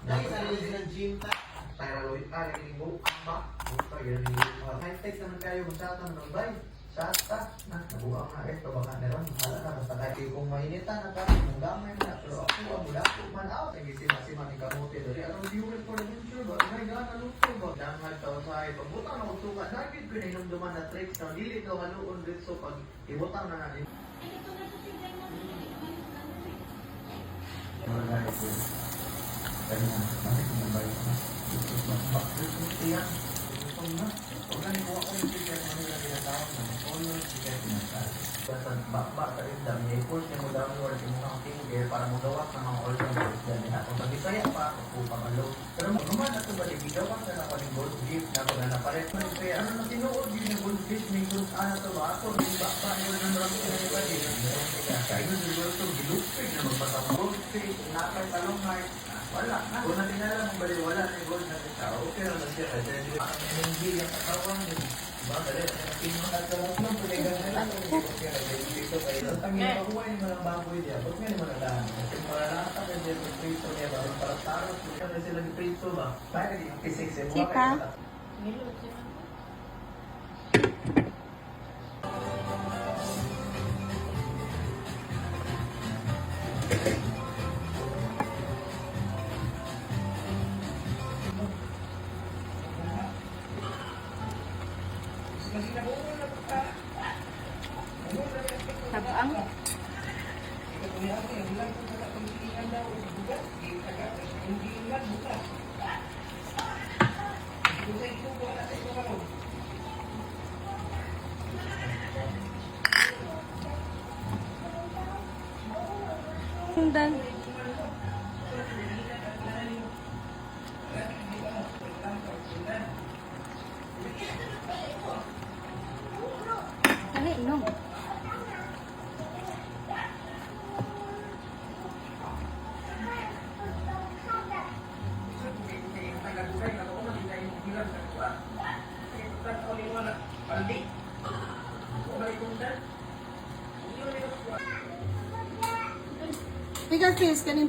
Lagi sa rin ng gym ta. Thyroid ka, naging mo, ba? Buka, yan yung high-tech naman kayo, masyata ng bay. Sata, nabuha nga ito, baka meron, mahala na, basta kahit kung mainitan na tayo, kung gamay na, pero ako, mula ko man out, ang isima-sima ni kamote, dali, anong fuel for adventure ba? May gana luto ba? Danghal tao sa ay, pagbutang na kung suka, nagit ko na inumduman na tricks, na dili ito haluon dito, pag ibutang na natin. Kanya, bakit mo ba ito? Bakit mo siya? Huwag na nikuha ko yung ticket mo nila tinatawag na color ticket tinatawag. Basta bakba sa exam, i-push niya mo downward yung mga finger para mo gawak ng mga organs. Yan din ako. Pag-isaya pa ako po pangalo. Pero maguman na ito ba, gawak na ako ng gold gift na pag napalit mo. Kaya ano na tinuod din yung gold gift, may gold ana to ba? Ako, yung bakba nyo ng marami ko na iba din. Kaya yun siguro ito, gilupig na magbasa mo. Gold gift, napay talong heart. Wala. Kung natin alam mong bali, wala na yung gold na kita. Okay lang na siya. Kasi hindi yung katawan. Diba? Dali, pinuhat ka lang ng puligan na lang. Hindi ko siya. Dito kayo. Ang yung pakuha yung mga baboy niya. Ba't nga naman nalahan? Kasi malalata ka dyan yung prito niya. Bago para tarot. Kaya sila yung prito ba? Kaya naging physics. Chika. Tabang. Dan Ay, no. Because please, can you